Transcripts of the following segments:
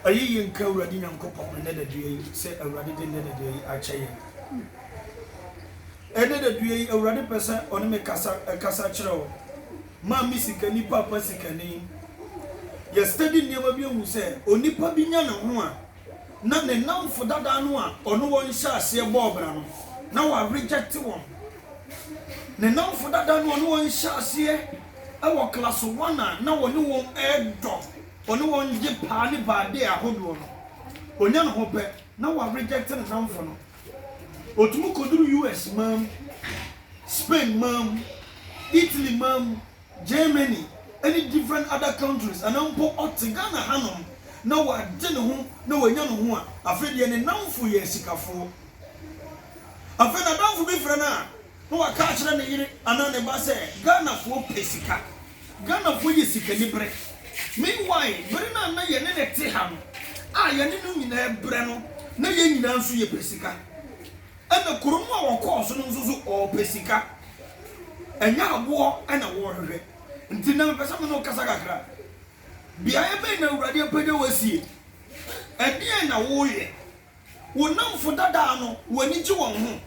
ayi yenka awurade nyankopɔn ne da due sɛ awurade de ne da due akyɛ ene da due awurade pɛsɛ ɔne me kasa kyerɛ wo ma mi sikani papa sikani ye study niema bi hu sɛ onipa bi nya ne ho a na ne namfo dada no a ɔno won hyɛ ase bɔɔbra no na wa reject won ne namfo dada no ɔno won hyɛ ase ɛwɔ class 1 na wɔne won ɛdɔ ɔno won gye paa ne baade ahodoɔ no onya ne ho pɛ na wa reject ne namfo no otumu koduru US mam Spain mam Italy mam Germany any different other countries and ampo otigana hanom na wa de ne ho na wanya ne ho a afede ne namfo ye sikafo afena namfo bi frɛ na wa ka kyerɛ ne yire ana ne ba sɛ Ghana fo pesika Ghana fo ye sikani bre meanwhile bere na ye ne te ha no a ye ne no nyina bre no na ye nyina nso ye pesika ana kurumu a wɔkɔ so no nso o pesika enya abo ana wo hwehwɛ nti na pesa me no kasa kakra bia ebe na awurade apede wasie ɛdeɛ na wo yɛ wo namfo dada no wani gye wɔn ho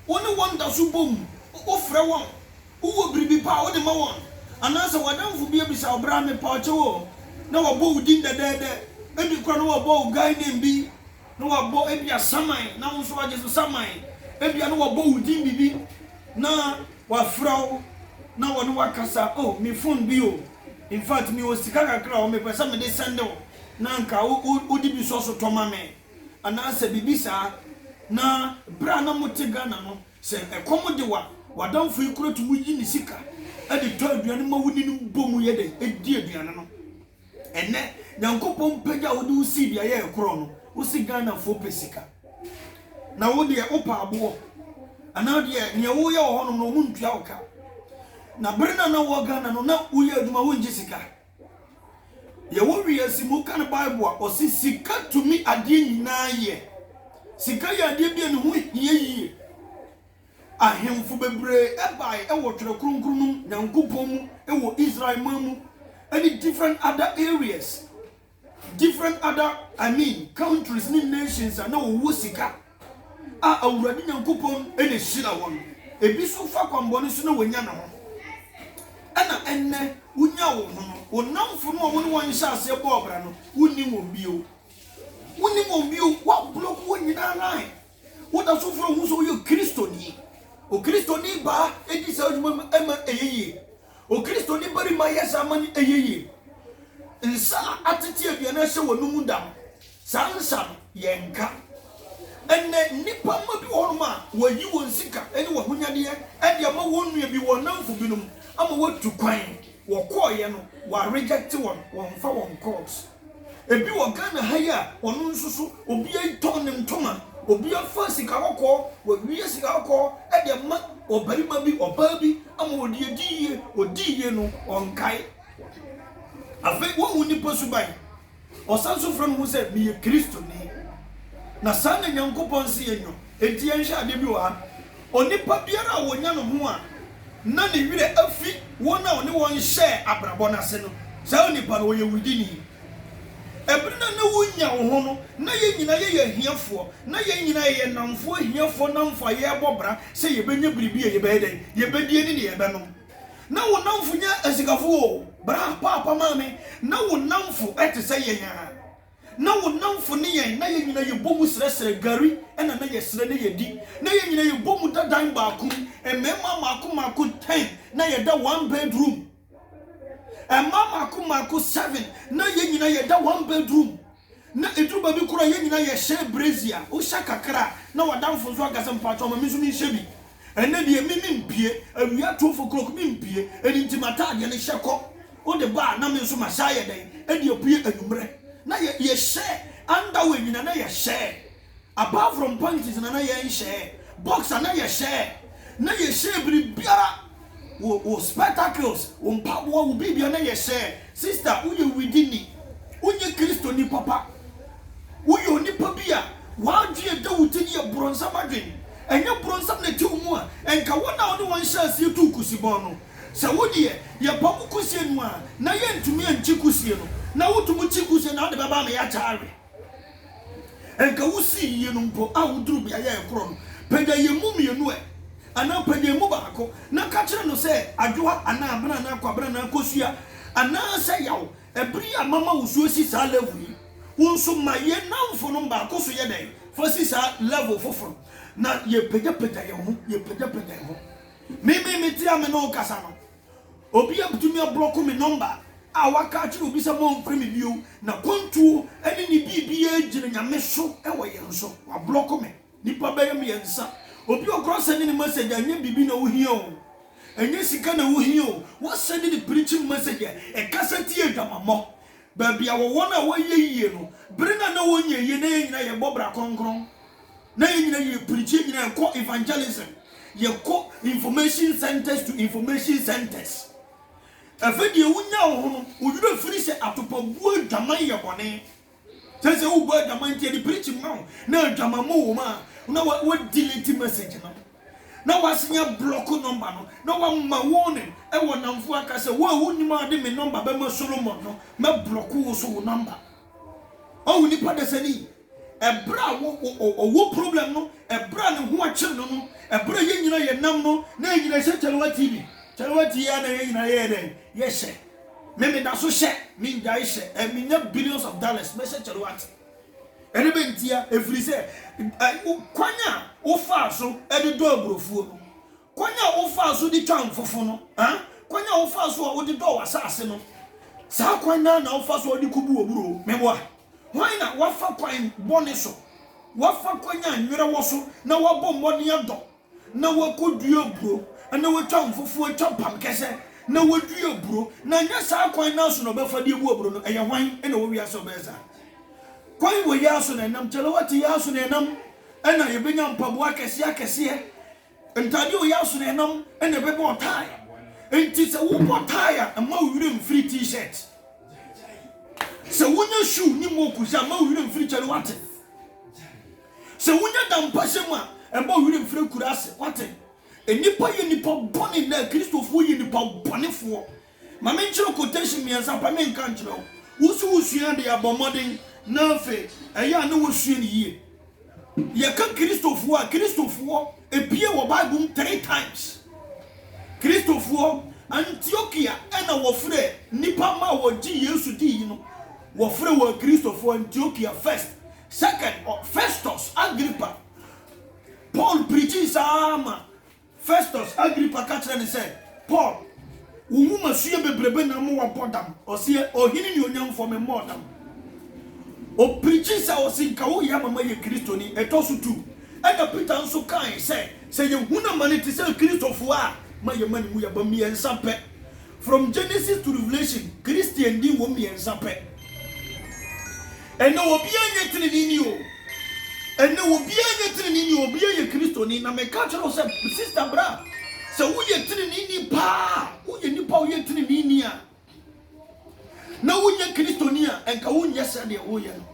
woni wonda so bom wo frɛ wɔn wo biribi pa wo de ma wɔn anasa wadamfo bia bisa obra me pa ɔkyewo na wɔbɔ udin dɛdɛdɛ ebi kora na wɔbɔ ugai dem bi na wɔbɔ ebia saman na nso agye so saman ebia na wɔbɔ udin bibi na wafrɛ na wɔne wakasa oh me phone bi o in fact me o sika kakra o me pesa me de send o na nka o di bi so toma me anasa bibisa na bra na motega na no se ekomo de wadamfo ikuro tumu yi ni sika e de to aduane ma woni no bomu ye de e di aduane no ene nyankopon pagya wo de usi bia ye ekoro no usi Ghana fo pesika na wo de opa abo ana de ne wo ye wo hono no mu ntua oka na berna na wo Ghana no na wo ye aduma wo nje sika ye wo wi asimu kan Bible a o si sika tumi ade nyina ye sika ye ade bia ne ho yie ahemfo bebre ebai e wo twere kronkronum nyankopon mu e wo Israel mamu any different other areas different other countries ni nations na wo sika a awurade nyankopon e ne hyira won ebi so fa kwambɔ ne so na wanya na ho ana enne wunya wo ho onamfo no won won hyɛ ase bɔɔbra no wonni won bio wa block won nyina ran wo da so fro hu so yo kristoni o kristoni ba edi sa adwuma ema eyeye o kristoni bari ma yesa mani eyeye nsa atete aduane hye wonum dam sansa yenka enne nipa ma bi won ma wayi won sika ene wo hunyade e de ma won nua bi wonamfo binum ama watu kwan wo koye no wa reject won fa won courts ebi wo Ghana haya wonu nsusu obi aton ne ntoma obi afa sika kokɔ wo wiye sika kokɔ e de ma obari ma bi oba bi ama odiye no onkai afi wo woni posuban osanso from who said me Kristo ni na sana nyankopɔn se yenyo enti yenhwe ade bi wa onipa biara wonya no ho a na ne wire afi wona one won hyɛ abrabɔ na se no sa onipa no ye wudini ebrina na wonya wo ho no na ye nyina ye hiafo na ye nyina ye namfo hiafo namfo ye bɔbra se ye benya biribi ye bɛden ye bedie ni ne ye bɛnom na wo namfo nya asikafo bra papa mame na wo namfo ete se ye nya na wo namfo ne ye na ye nyina ye bomu sresre gari ena na ye sre ne ye di na ye nyina ye bomu dadan baako emema mako 10 na ye da 1 bedroom emama mako 7 na ye nyina ye da 1 bedroom na edruba bi kura ye nyina ye share brazier o shaka kra na wadamfo so agasa mpacho ma misu mi hyebi ene de mi mpie awia 12 o'clock mi mpie eni ntimata de ne hyekɔ o de ba na mi nso ma sha ye den e de opue anumre na ye share under we nyina na ye share apart from panties na ye share boxer na ye share biri biara wo spectacles wo mpabo wo bibia na ye share sister uye widini unye Kristo ni papa uye onipa bia wadwe dawuti ye bronsa madwen enye bronsa na ti mu a enka wona oni won share tu kusibon no se wodie ye pamu kusie no a na ye ntumi anchi kusie no na wotumu chiku se na de baba me ya chaare enka wusi ye no mpo a wuduru bia ya ekoro no pagya ye mu mienu e ana pagya mu baako na ka kire no se adwoa ana abana na kwabra na kosua ana se yawo ebri amama wusuo si sa level yi wonso ma ye namfo no baako so ye den fo si sa level foforo na ye pagya ye ho ye pagya ye ho me ti ame no kasa no obi abutumi ablock me number a waka kire obi se mo mfre me bio na kontuo ene ni bibia gire nyame so e wo ye nso wa block me nipa bayam ye nsa obi okro send ni message anya bibi na wo hio enye sika na wo hio wo send ni preaching message e kasa tie dwamamo ba bia wo wona wo ye yie no bringa na wo nye ye na nyina ye bobra konkron na nyina ye preaching nyina ko evangelism ye ko information centers to information centers afedi wunya wo no wuduro firi se atopabuo dwaman ye bone sese wo bo dwaman tie di preaching ma na dwamamo wo ma na wa delete message na wasinya block number no na wa ma warning e wo namfo aka se wo wunima de me number be ma Solomon no me block wo so number o wuni pada sani ebra wo problem no ebra ne ho akye no ebra ye nyina ye nam no na nyina se Chalewa TV ya na ye nyina ye den ye hye me da so hye me ndai hye e me nya billions of dollars me se Chalewa erebentia efiri se kwanya wo fa so e do aburofuo no kwanya wo fa so di twan fofo no kwanya wo fa so wo di do wasase no sa kwanya na wo fa so di kubu oburo meboa why na wo fa kwan bone so wo fa kwanya nwere wo so na wo bom bone ado na wo kodua oburo na wo twan fofo twan pam kese na wo dua oburo na nya sa kwan na so no be fa di ebu oburo no eye hwan e na wo wiase obeza kwai wo yaso na nam Chalewa ti yaso na nam ena ye benya mpaboa kese ntade wo yaso na nam ena bebe otai enti se wo botai ama wo wire mfiri t-shirt se wonya shoe ni mo kusa ama wo wire mfiri Chalewa ti se wonya dampase ma ema wo wire mfiri kurase wate enipa ye nipa boni na Kristofo ye nipa bonefo ma me nchiro quotation mi ansa pa me nka nchiro wusu ande abomoden na fe eya na wo sue ni yie ye ka Kristofo ebie wo Bible 3 times Kristofo Antiochia ena wo frɛ nipa ma wo gi Yesu di yi no wo frɛ wo Kristofo Antiochia first second Festus Agrippa Paul preaching sama Festus Agrippa ka kyerɛ ne sɛ Paul wo mu masue bebrebe na mo wa bodam ɔse ohini ni onyamfo me modam o preaching sa o sinka wo ya mama ye Kristo ni etosu tu ena Peter nso kan se ye huna mane ti se Kristofo a ma ye mane mu ya ba mi ensa pe from Genesis to Revelation Christian di wo mi ensa pe ena obi anya tini ni o ena obi anya tini ni obi ye Kristo ni na me ka chero se sister bra se wo ye tini ni pa wo ye ni pa wo ye tini ni a na wonye Kristo ni a enka wonye se de wo ye no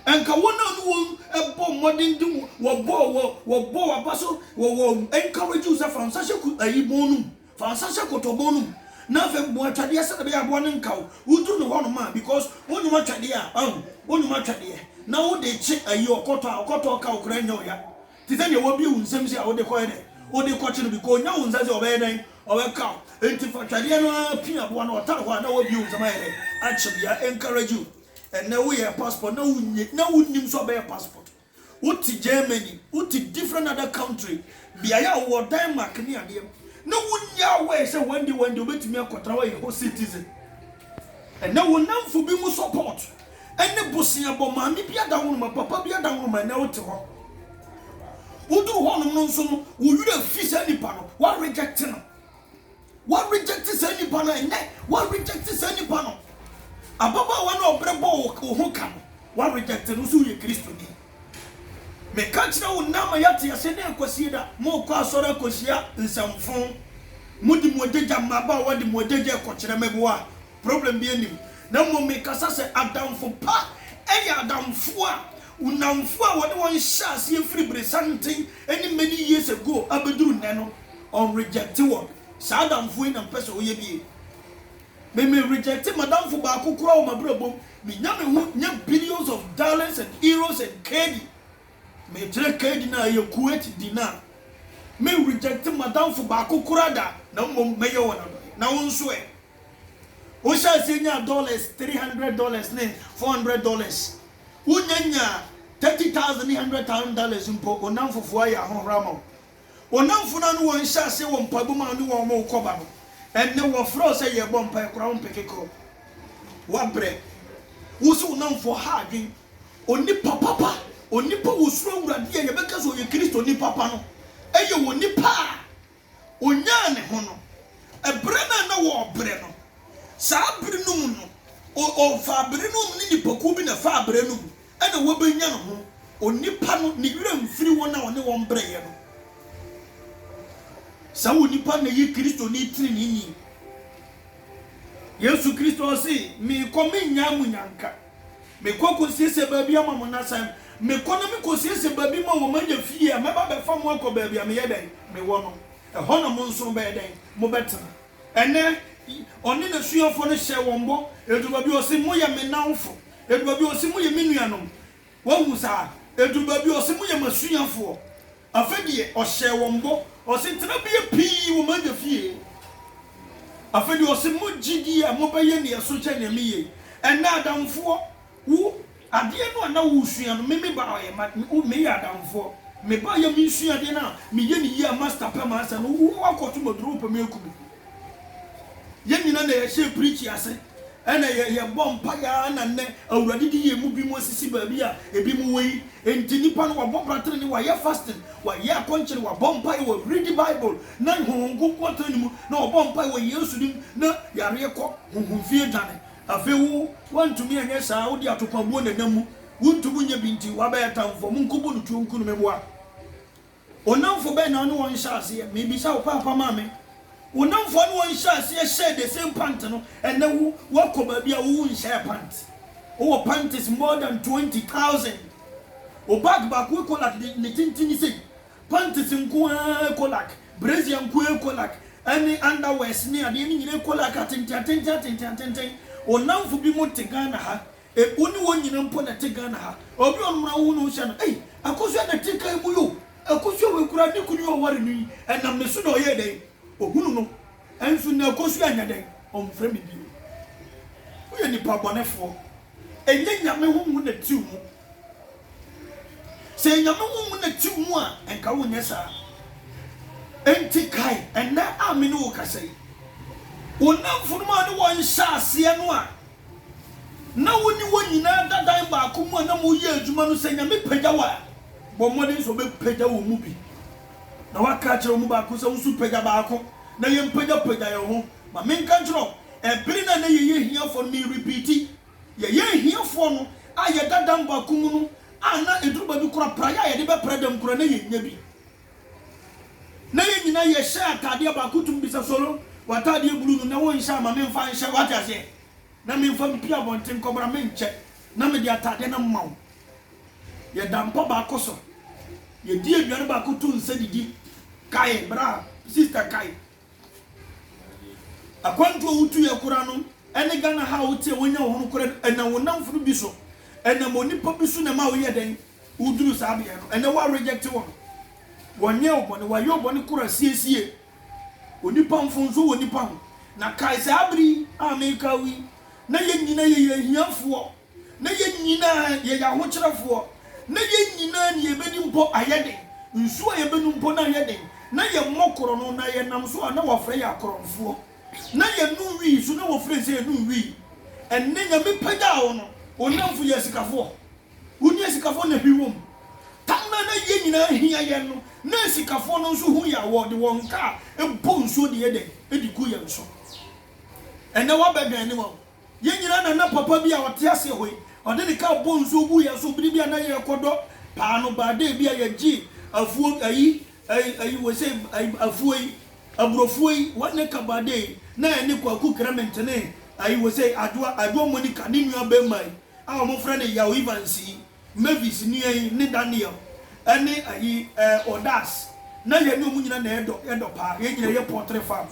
enka wona no ebo modern dum wo bo abaso wo encourage you say fransashe ku ayibonum fransashe kotobonum na fe bo atwade se de be abo ne nka wo duru no hono ma because wonum atwade a wonum atwade na wo de chi ayi okoto ka okra nya oya ti se ne wo bi unsem se a wo de ko ene wo de ko chi no bi ko nya unsa se obe den ka enti fatwade no pia bo na otare ho na wo bi unsem ayere achibia encourage you and now we have passport now we nim so be passport uti Germany uti different other country biaya wo Denmark ni ade na wunya we say one day obetumi akotra we ho citizen and now we nam for bi mu support ene bosia bo ma mi bia da wo ma papa bia da wo ma na wote ho udu ho no nso no wo yure fisa ni pa no wa reject say ni pa no ene wa reject say ni pa no ababa wa no brebo ho ka no wa reject no so ye Kristo ni me ka kira wo nama yate yase ne akosie da mo ko asore akosia nsamfon mudi modeja maba wa di modeja ko kire meboa problem bi anim na mo me kasa se adamfo pa eya adamfo a unamfo a wode won sha se free bresanten any many years ago abeduru ne no on reject word sa adamfo na pese oye bi me reject madam for baako kura o mabrabo me nyame hu nya billions of dollars and euros and kedi me tre kedi na ye Kuwait dinar me reject madam for baako kura da na mom me ye wona na wonso e o sha se nya dollars $300 ne $400 unyanya $30,000 $100,000 mpo onam fufu ya ho ramo onam funa no won sha se won pabu ma no won mo koba no enne wo fro se ye bom pa kura won pekeko wa bre wo so onam fo ha adwen onipa papa onipa wo suro wurade ye beka so ye Kristo ni papa no eye wo nipa onya ne ho no ebre na wo bre no sa bre no mu no o fa bre no mu ni nipa bi na fa bre no mu ene wo benya no ho onipa no ni wura mfiri wona wone won bre ye no sa wo nipa na ye Kristo ni tiri ni Yesu Kristo si mi komi nyamu nyanka me koko siese baby ama monasam me kono me ko siese baby ma wo manya fie me ba be fam akọ baby am ye den me wo no e hono mo nso be den mo betena ene oni na suafo no hye wombo eduba bi osi mo ye me nanfo eduba bi osi mo ye me nuanom wo hu sa eduba bi osi mo ye masuafo afedie o hye wombo osi tena bi pii wo manya fie afedie osi mo gidi a mo ba ye ne so kye ne miye ena adamfo wo ade no na wo sua no me ba ye me ya adamfo me ba ye me sua de na me ye ni ye master pa ma asa no wo akoto modro pa me akubi ye nyina na ye she preach ase ena ye bompa ya na ne awurade di ye mu bi mo sisi ba bi a ebi mu wei enti nipa no wa bompratre ni wa ye fasting wa ye akonchire wa bompa ye wa read the bible na honhon kwata ni mu na wa bompa ye wa Yesu dim na yare ko honhon fie dane afewu wantumi anya saa wodi atopabuo na namu wuntumu nya binti wa ba yatamfo munkubu nutu nkunu meboa onamfo be na no won hyase me bi sa wo papa mame onamfo no won hyase share the same pant no ene wo wakoba bia wo nhye pant wo pant is more than 20,000 o bag we kolak ne tintini sei pant is nko kolak brazier nko kolak any underwear ni ade ni nyine kolak atenti onamfo bi mo tegana ha oni wonyina mpo na tegana ha obi onmra wo no hye no akoso na tekai mu yo akoso we kura ni kunu o ware ni enam ne so na oye den ohunu no ensu na akoso anya den omfra mi bi wo ye ni pabonefo enye nyame hu na tiu mu se nyame hu na tiu mu a enka wo nyesa enti kai enna amene wo kasai onamfo ma ne won hyase no a na woni wonyina dadan ba akomu na mo ye adwuma no se nyame pagya wa bo modin so be pagya wo mu bi na waka kire mu ba ko se usu pagya ba ako na ye pagya ye ho ma menka kire ebiri na ye hiafo mi repeat ye hiafo no a ye dadan ba akomu no ana eduruba bi kura praya ye de be pradam kura na ye nya bi na ye nyina ye hye atade ba kutum bi se solo watade bulu no na won hye ma memfa nhye watase na memfa mpia bonten kobra menche na me de atade na mmaw ye dampo ba koso ye die aduane ba ko tu nsa didi kai bra sister kai akwantu wutu ye kura no ene gana ha wuti wonya wo no kura ena wonamfuru bi so ena monipa bi so na ma wo ye den uduru sabe no ena wa reject won wonye obone wa yo obone kura siesie onipa mfonzo wonipa ho na kai sabri amerika wi na ye nyina ye hiafo na ye nyina ye ya ho kyerefo na ye nyina ne ye bedi mpo ayede nsu ye benu mpo na ayede na ye mokoro no na ye nam so na wofre ya koromfo na ye nu wi so na wofre se nu wi enne nya me pagya wo no onamfo ye sikafo woni sikafo na biwom tamna na ye nyina hia ye no na sikafo no so hu ya wo de won ka ebo nsu de ye de ediku ye nso enne wa bagan ni wo ye nyina na papa bi a wote ase hoi ode de ka bo nsu bu ye so biri bia na ye kodo pa no ba de bia ye gi afuo ayi wo se afuo yi abrofuo yi wane ka ba de na ene kwaku kramente ayi wo se adwo monica ni nua be mai a mo fra ne yawo ivansi mavis ni ayi ni daniel ene ayi odas na ye ni omunyina na edo pa ye nyina ye portrait farm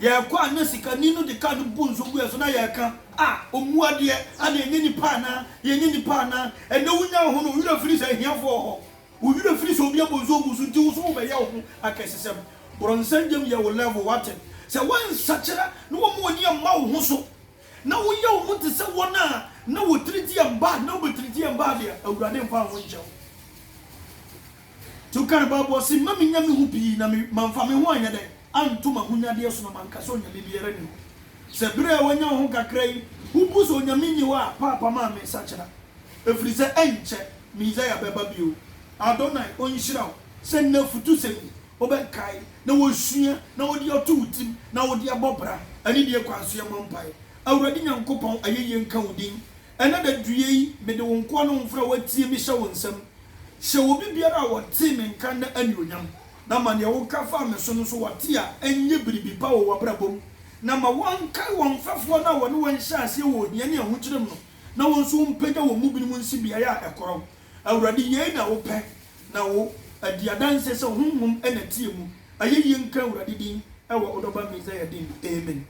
ya kwa na sikani no de ka no bonzo gu so na ya ka omuade ana enye nipa na yenye nipa na ene wunya ho no wura firi sa hiafo ho wura firi so bia bonzo gu so nti wo so be ya ho akesesem bronsanjem ya wo level wate se wan sachera no wo mo ni ma wo ho so na wo ya wo te se wona na wo triti amba na wo triti amba dia awurade mfa ho nkyɛw to kan babo si mami nya me hu pi na me manfa me ho anya de antuma hunyade so na mankaso nya bibiara ni se bre wonya ho kakra yi hubu so nya minyi wa papa ma me sachera efri se enche Mizaya beba bio Adonai onhyira se na futu se obekai na wo sua na wo de oto utim na wo de abobra ani de kwanso ya mampai awurade nyankopon ayeye nka wodin ena da due yi me de wonko no mfra watie mi hye wonsam hye wo bibiara wote me nka na anionyam na ma ne wo ka fa me so no so wote a enye biribi pa wo wabrabom na ma wonka wonfafo na wo ne won hye ase wo hia ne ho kyerem no na won so mpega wo mu binu nsi bia ya ekoro awurade ye na wo pe na wo adiadanse se honhom ena tie mu ayeye nka awurade din ewo odoba Mizaya din amen.